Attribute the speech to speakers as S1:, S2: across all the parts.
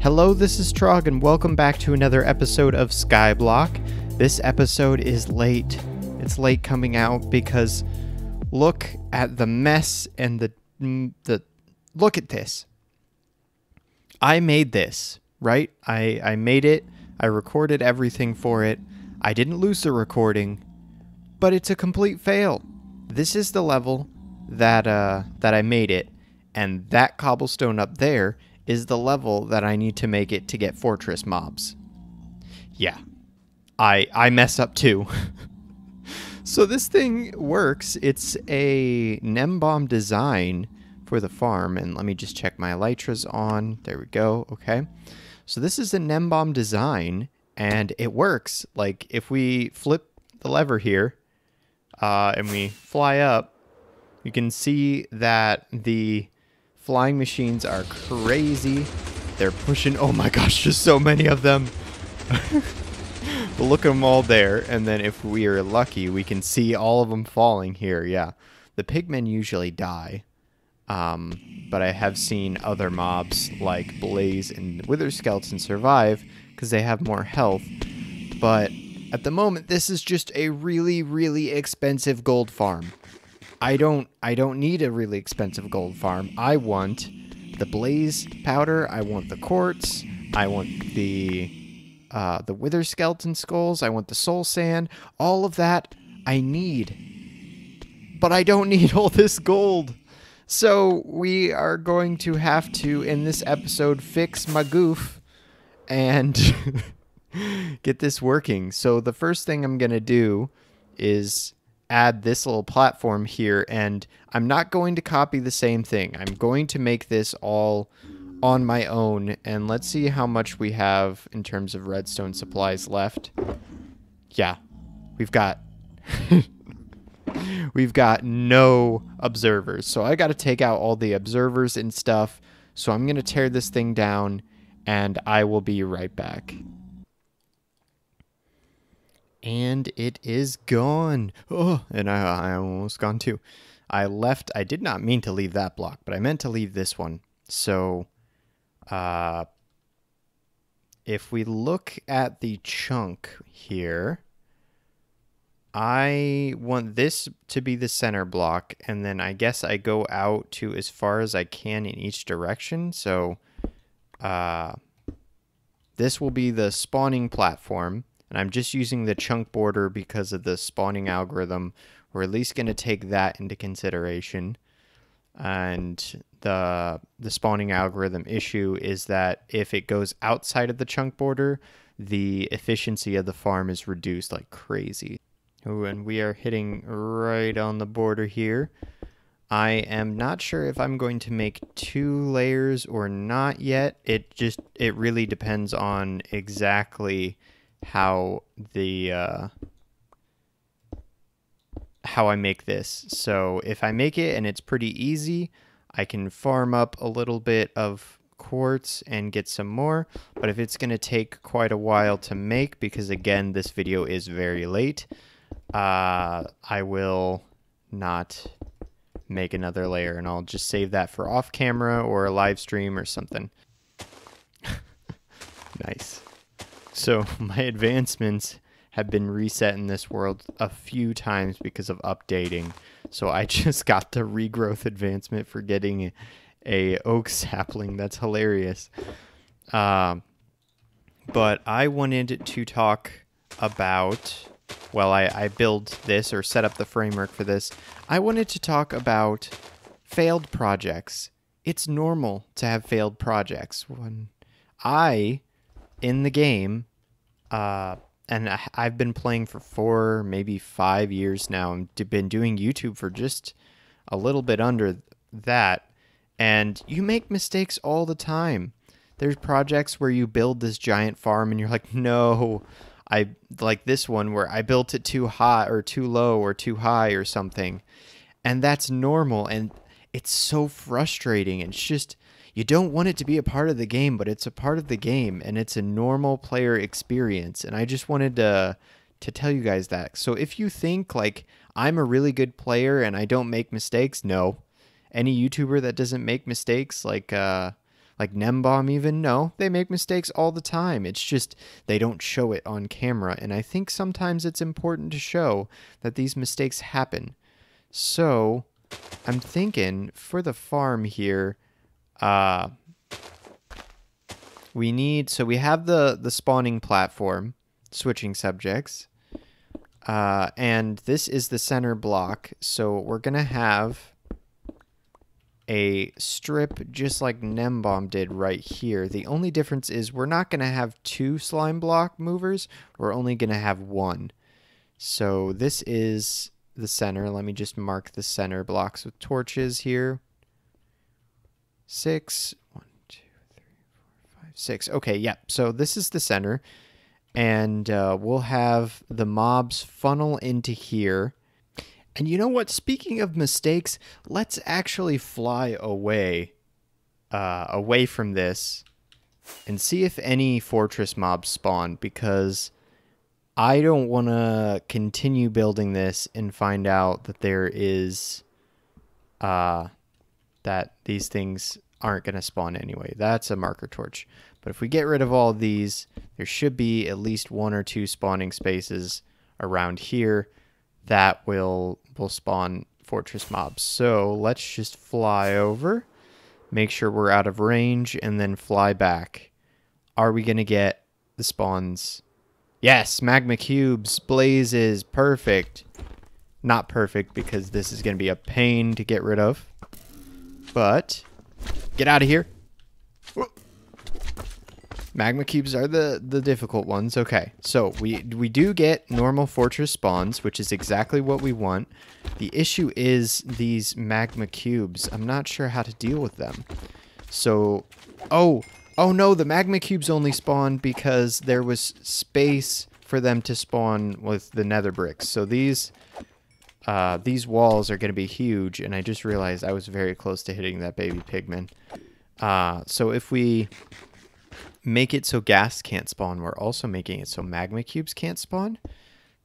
S1: Hello, this is Trog, and welcome back to another episode of Skyblock. This episode is late. It's late coming out because look at the mess and the look at this. I made this, right? I made it. I recorded everything for it. I didn't lose the recording, but it's a complete fail. This is the level that I made it, and that cobblestone up there is the level that I need to make it to get fortress mobs. Yeah, I mess up too. So this thing works. It's a NemBomb design for the farm, and let me just check my elytras on. There we go. Okay, so this is a NemBomb design, and it works. Like if we flip the lever here, and we fly up, you can see that the flying machines are crazy. They're pushing. Oh my gosh, just so many of them. But look at them all there. And then if we are lucky, we can see all of them falling here. Yeah, the pigmen usually die. But I have seen other mobs like Blaze and Wither Skeleton survive because they have more health. But at the moment, this is just a really, really expensive gold farm. I don't need a really expensive gold farm. I want the blaze powder. I want the quartz. I want the wither skeleton skulls. I want the soul sand. All of that I need. But I don't need all this gold. So we are going to have to, in this episode, fix my goof and get this working. So the first thing I'm going to do is add this little platform here, and I'm not going to copy the same thing. I'm going to make this all on my own, and let's see how much we have in terms of redstone supplies left. Yeah, we've got we've got no observers, so I got to take out all the observers and stuff. So I'm going to tear this thing down, and I will be right back. And it is gone. Oh, and I almost gone too. I did not mean to leave that block, but I meant to leave this one. So, if we look at the chunk here, I want this to be the center block, and then I guess I go out to as far as I can in each direction. So, this will be the spawning platform. And I'm just using the chunk border because of the spawning algorithm. We're at least going to take that into consideration. And the spawning algorithm issue is that if it goes outside of the chunk border, the efficiency of the farm is reduced like crazy. Oh, and we are hitting right on the border here. I am not sure if I'm going to make 2 layers or not yet. It really depends on exactly how I make this. So if I make it and it's pretty easy, I can farm up a little bit of quartz and get some more. But if it's going to take quite a while to make, because again this video is very late, I will not make another layer, and I'll just save that for off camera or a live stream or something. Nice. So my advancements have been reset in this world a few times because of updating. So I just got the regrowth advancement for getting a oak sapling. That's hilarious. But I wanted to talk about, well, I build this or set up the framework for this. I wanted to talk about failed projects. It's normal to have failed projects. When in the game, and I've been playing for 4, maybe 5 years now. I've been doing YouTube for just a little bit under that, and you make mistakes all the time. There's projects where you build this giant farm and you're like, no, I like this one where I built it too high or too low or too high or something, and that's normal, and it's so frustrating. It's just, you don't want it to be a part of the game, but it's a part of the game, and it's a normal player experience. And I just wanted to tell you guys that. So if you think like I'm a really good player and I don't make mistakes, no. Any YouTuber that doesn't make mistakes, like Like Nembomb even? No, they make mistakes all the time. It's just they don't show it on camera. And I think sometimes it's important to show that these mistakes happen. So I'm thinking for the farm here, we have the spawning platform, switching subjects. And this is the center block. So we're going to have a strip just like Nembomb did right here. The only difference is we're not going to have 2 slime block movers. We're only going to have 1. So this is the center. Let me just mark the center blocks with torches here. 6. 1, 2, 3, 4, 5, 6. Okay, yeah. So this is the center. And we'll have the mobs funnel into here. And you know what? Speaking of mistakes, let's actually fly away from this and see if any fortress mobs spawn, because I don't want to continue building this and find out that there is that these things aren't going to spawn anyway. That's a marker torch. But if we get rid of all of these, there should be at least 1 or 2 spawning spaces around here that will spawn fortress mobs. So let's just fly over, make sure we're out of range, and then fly back. Are we going to get the spawns? Yes, magma cubes, blazes, perfect. Not perfect because this is going to be a pain to get rid of. But get out of here. Magma cubes are the difficult ones. Okay, so we do get normal fortress spawns, which is exactly what we want. The issue is these magma cubes. I'm not sure how to deal with them. So, oh no, the magma cubes only spawned because there was space for them to spawn with the nether bricks. So these walls are going to be huge, and I just realized I was very close to hitting that baby pigman. So if we make it so ghast can't spawn, we're also making it so magma cubes can't spawn.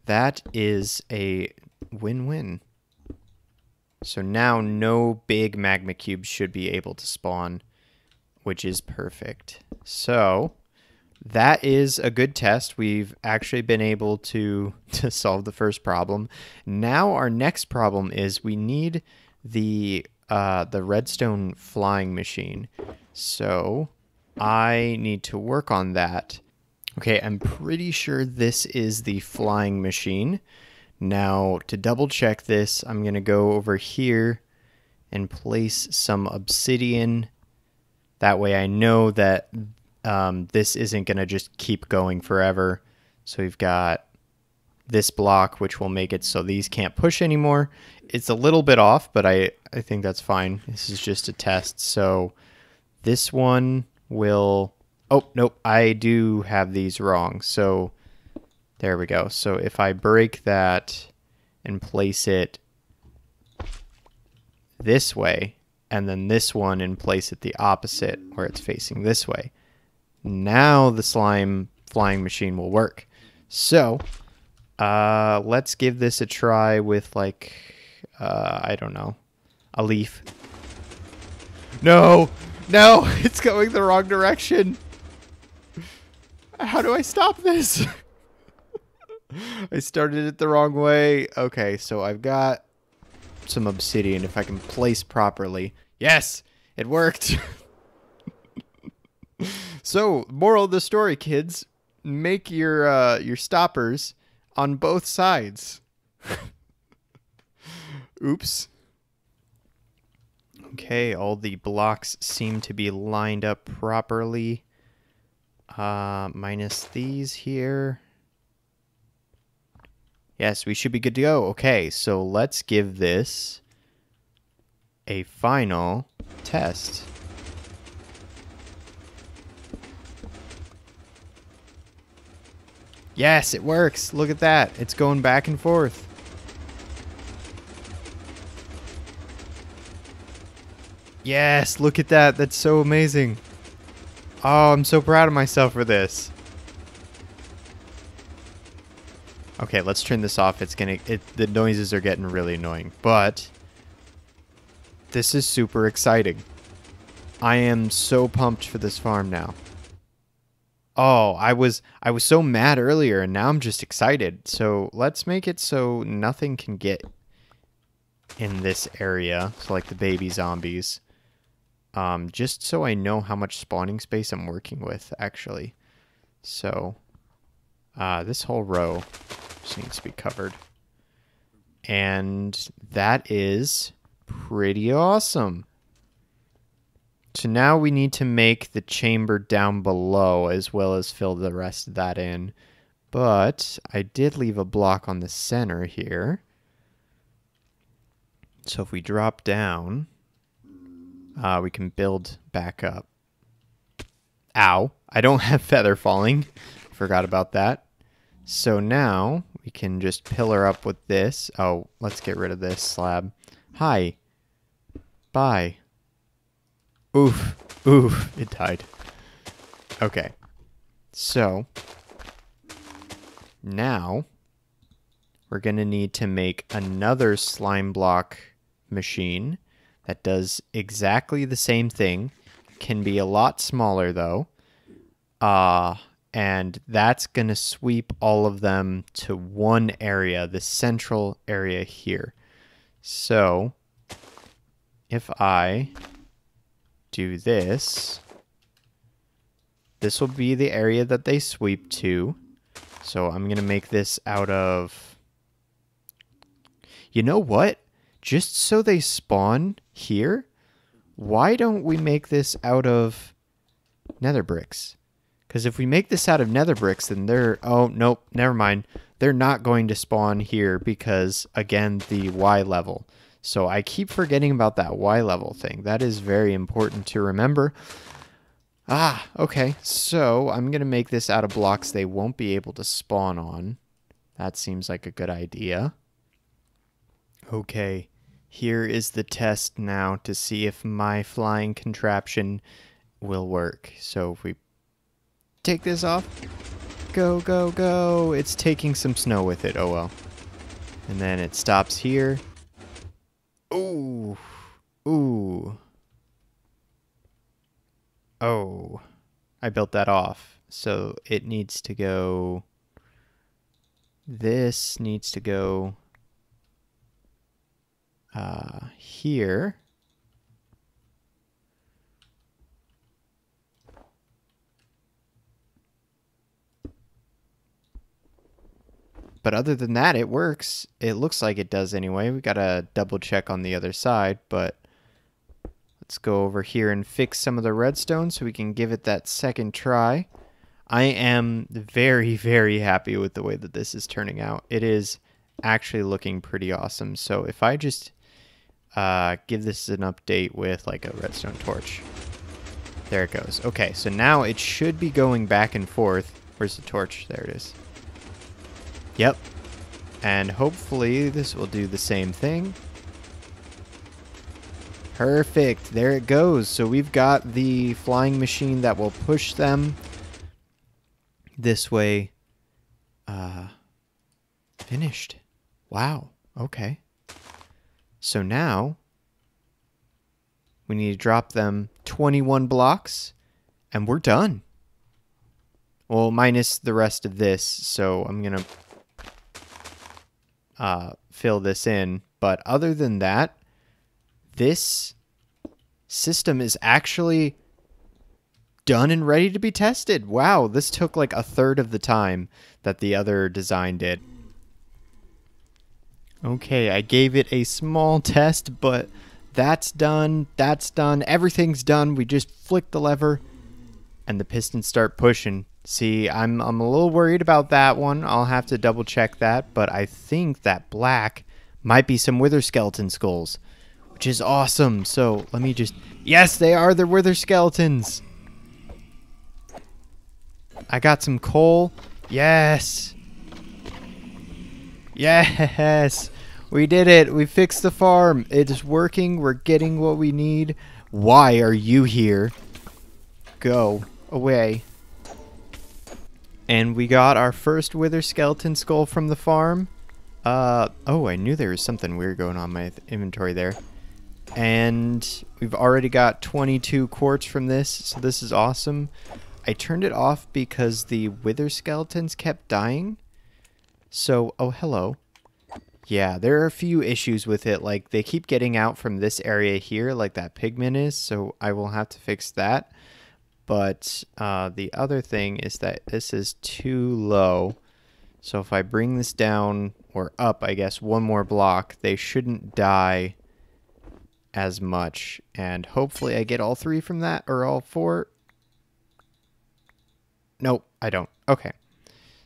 S1: That is a win-win. So now no big magma cubes should be able to spawn, which is perfect. So that is a good test. We've actually been able to solve the first problem. Now our next problem is we need the redstone flying machine. So I need to work on that. Okay, I'm pretty sure this is the flying machine. Now, to double check this, I'm going to go over here and place some obsidian. That way I know that this isn't going to just keep going forever. So we've got this block, which will make it so these can't push anymore. It's a little bit off, but I think that's fine. This is just a test. So this one will... Oh, nope, I do have these wrong. So there we go. So if I break that and place it this way, and then this one and place it the opposite where it's facing this way, now the slime flying machine will work. So let's give this a try with, like, I don't know, a leaf. No, it's going the wrong direction. How do I stop this? I started it the wrong way. Okay, so I've got some obsidian if I can place properly. Yes, it worked. So, moral of the story, kids, make your stoppers on both sides. Oops. Okay, all the blocks seem to be lined up properly. Minus these here. Yes, we should be good to go. Okay, so let's give this a final test. Yes, it works. Look at that. It's going back and forth. Yes, look at that. That's so amazing. Oh, I'm so proud of myself for this. Okay, let's turn this off. The noises are getting really annoying, but this is super exciting. I am so pumped for this farm now. Oh, I was so mad earlier, and now I'm just excited. So let's make it so nothing can get in this area. So like the baby zombies. Just so I know how much spawning space I'm working with, actually. So, this whole row just needs to be covered. And that is pretty awesome. So now we need to make the chamber down below as well as fill the rest of that in. But I did leave a block on the center here. So if we drop down, we can build back up. Ow. I don't have feather falling. Forgot about that. So now we can just pillar up with this. Oh, let's get rid of this slab. Hi. Bye. Oof. Oof. It died. Okay. So now we're going to need to make another slime block machine that does exactly the same thing. Can be a lot smaller though. And that's going to sweep all of them to one area, the central area here. So if I do this, this will be the area that they sweep to. So I'm going to make this out of... You know what? Just so they spawn here, why don't we make this out of nether bricks? Because if we make this out of nether bricks, then they're... Oh, nope, never mind. They're not going to spawn here because, again, the Y level. So I keep forgetting about that Y level thing. That is very important to remember. Ah, okay. So I'm going to make this out of blocks they won't be able to spawn on. That seems like a good idea. Okay, here is the test now to see if my flying contraption will work. So if we take this off, go, go, go. It's taking some snow with it. Oh, well. And then it stops here. Ooh. Ooh. Oh. I built that off. So it needs to go... This needs to go... here. But other than that, it works. It looks like it does anyway. We gotta double check on the other side, but let's go over here and fix some of the redstone so we can give it that second try. I am very, very happy with the way that this is turning out. It is actually looking pretty awesome. So if I just give this an update with like a redstone torch. There it goes. Okay, so now it should be going back and forth. Where's the torch? There it is. Yep. And hopefully this will do the same thing. Perfect. There it goes. So we've got the flying machine that will push them this way. Finished. Wow. Okay. So now we need to drop them 21 blocks and we're done. Well, minus the rest of this. So I'm going to fill this in. But other than that, this system is actually done and ready to be tested. Wow, this took like a third of the time that the other design did. Okay, I gave it a small test, but that's done, everything's done. We just flick the lever and the pistons start pushing. See, I'm a little worried about that one. I'll have to double check that, but I think that black might be some wither skeleton skulls, which is awesome. So let me just... Yes, they are the wither skeletons. I got some coal. Yes. Yes. We did it. We fixed the farm. It is working. We're getting what we need. Why are you here? Go away. And we got our first wither skeleton skull from the farm. Oh, I knew there was something weird going on in my inventory there. And we've already got 22 quartz from this, so this is awesome. I turned it off because the wither skeletons kept dying. So, oh, hello. Yeah, there are a few issues with it. Like, they keep getting out from this area here, like that pigman is, so I will have to fix that. But the other thing is that this is too low. So if I bring this down, or up, I guess, one more block, they shouldn't die as much. And hopefully I get all 3 from that, or all 4. Nope, I don't. Okay.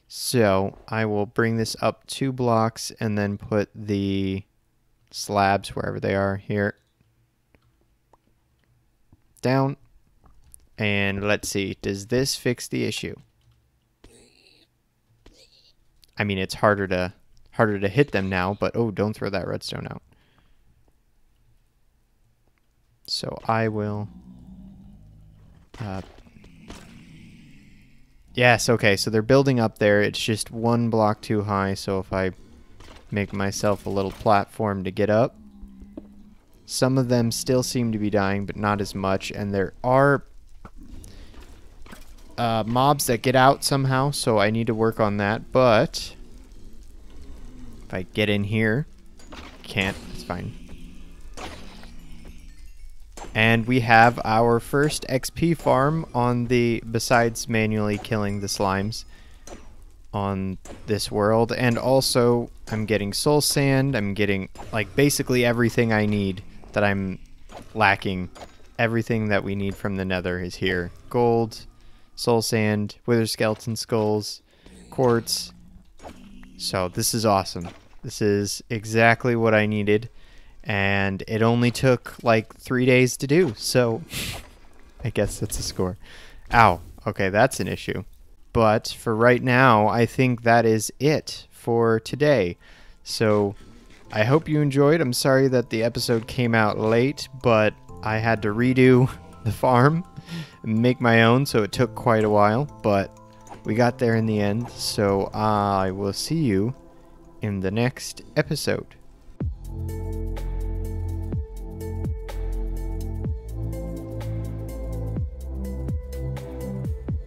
S1: So I will bring this up 2 blocks and then put the slabs wherever they are here. Down. And let's see, does this fix the issue? I mean, it's harder to hit them now, but oh, don't throw that redstone out. So I will yes, okay, so they're building up there. It's just 1 block too high, so if I make myself a little platform to get up. Some of them still seem to be dying, but not as much, and there are mobs that get out somehow, so I need to work on that, but if I get in here, can't, it's fine. And we have our first XP farm on the, besides manually killing the slimes on this world, and also I'm getting soul sand, I'm getting like basically everything I need that I'm lacking. Everything that we need from the nether is here. Gold, soul sand, wither skeleton skulls, quartz. So this is awesome. This is exactly what I needed, and it only took like 3 days to do, so I guess that's a score. Ow, okay, that's an issue. But for right now, I think that is it for today. So I hope you enjoyed. I'm sorry that the episode came out late, but I had to redo the farm and make my own, so it took quite a while, but we got there in the end. So I will see you in the next episode.